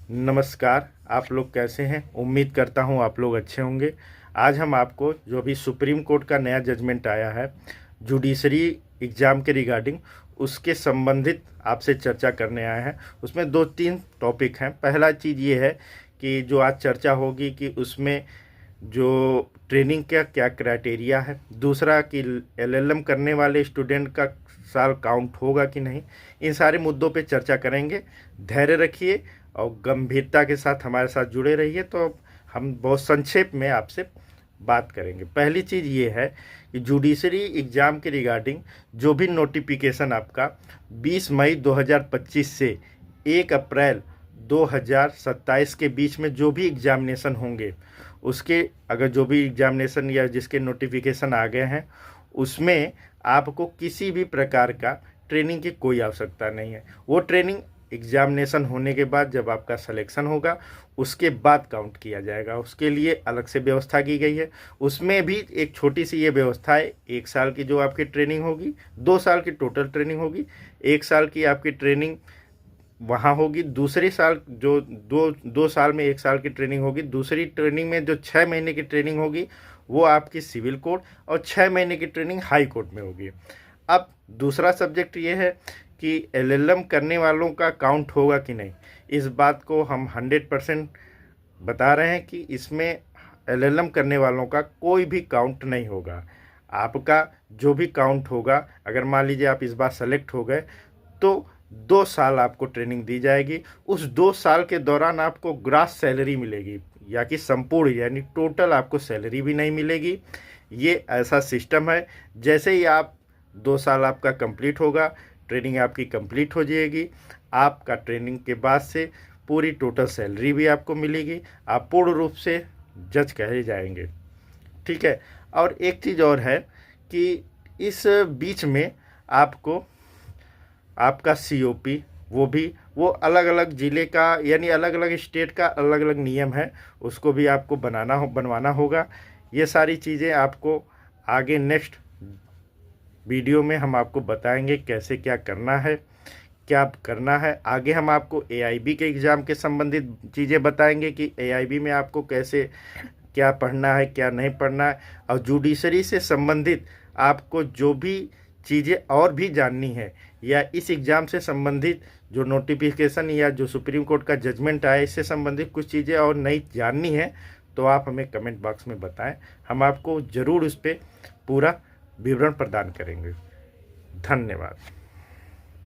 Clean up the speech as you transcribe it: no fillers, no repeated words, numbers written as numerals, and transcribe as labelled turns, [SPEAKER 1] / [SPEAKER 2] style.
[SPEAKER 1] नमस्कार। आप लोग कैसे हैं? उम्मीद करता हूं आप लोग अच्छे होंगे। आज हम आपको जो भी सुप्रीम कोर्ट का नया जजमेंट आया है जुडिशरी एग्ज़ाम के रिगार्डिंग, उसके संबंधित आपसे चर्चा करने आए हैं। उसमें दो तीन टॉपिक हैं। पहला चीज़ ये है कि जो आज चर्चा होगी कि उसमें जो ट्रेनिंग का क्या क्राइटेरिया है, दूसरा कि एलएलएम करने वाले स्टूडेंट का साल काउंट होगा कि नहीं। इन सारे मुद्दों पे चर्चा करेंगे। धैर्य रखिए और गंभीरता के साथ हमारे साथ जुड़े रहिए। तो हम बहुत संक्षेप में आपसे बात करेंगे। पहली चीज़ ये है कि जुडिशरी एग्ज़ाम के रिगार्डिंग जो भी नोटिफिकेशन आपका 20 मई 2025 से 1 अप्रैल 2027 के बीच में जो भी एग्जामिनेशन होंगे, उसके अगर जो भी एग्जामिनेशन या जिसके नोटिफिकेशन आ गए हैं उसमें आपको किसी भी प्रकार का ट्रेनिंग की कोई आवश्यकता नहीं है। वो ट्रेनिंग एग्जामिनेशन होने के बाद जब आपका सिलेक्शन होगा उसके बाद काउंट किया जाएगा। उसके लिए अलग से व्यवस्था की गई है। उसमें भी एक छोटी सी ये व्यवस्था है, 1 साल की जो आपकी ट्रेनिंग होगी, 2 साल की टोटल ट्रेनिंग होगी। 1 साल की आपकी ट्रेनिंग वहाँ होगी, दूसरे साल जो दो साल में 1 साल की ट्रेनिंग होगी। दूसरी ट्रेनिंग में जो 6 महीने की ट्रेनिंग होगी वो आपकी सिविल कोर्ट और 6 महीने की ट्रेनिंग हाई कोर्ट में होगी। अब दूसरा सब्जेक्ट ये है कि एलएलएम करने वालों का काउंट होगा कि नहीं। इस बात को हम 100% बता रहे हैं कि इसमें एलएलएम करने वालों का कोई भी काउंट नहीं होगा। आपका जो भी काउंट होगा, अगर मान लीजिए आप इस बार सेलेक्ट हो गए तो 2 साल आपको ट्रेनिंग दी जाएगी। उस 2 साल के दौरान आपको ग्रास सैलरी मिलेगी, या कि संपूर्ण यानी टोटल आपको सैलरी भी नहीं मिलेगी। ये ऐसा सिस्टम है, जैसे ही आप 2 साल आपका कंप्लीट होगा, ट्रेनिंग आपकी कंप्लीट हो जाएगी, आपका ट्रेनिंग के बाद से पूरी टोटल सैलरी भी आपको मिलेगी। आप पूर्ण रूप से जज कहे जाएंगे। ठीक है। और एक चीज़ और है कि इस बीच में आपको आपका सीओपी वो अलग अलग ज़िले का यानी अलग अलग स्टेट का अलग अलग नियम है, उसको भी आपको बनवाना होगा। ये सारी चीज़ें आपको आगे नेक्स्ट वीडियो में हम आपको बताएंगे कैसे क्या करना है। आगे हम आपको एआईबी के एग्ज़ाम के संबंधित चीज़ें बताएंगे कि एआईबी में आपको कैसे क्या पढ़ना है, क्या नहीं पढ़ना है। और जुडिशरी से संबंधित आपको जो भी चीज़ें और भी जाननी है, या इस एग्ज़ाम से संबंधित जो नोटिफिकेशन या जो सुप्रीम कोर्ट का जजमेंट आया इससे संबंधित कुछ चीज़ें और नई जाननी है, तो आप हमें कमेंट बॉक्स में बताएं। हम आपको ज़रूर उस पर पूरा विवरण प्रदान करेंगे। धन्यवाद।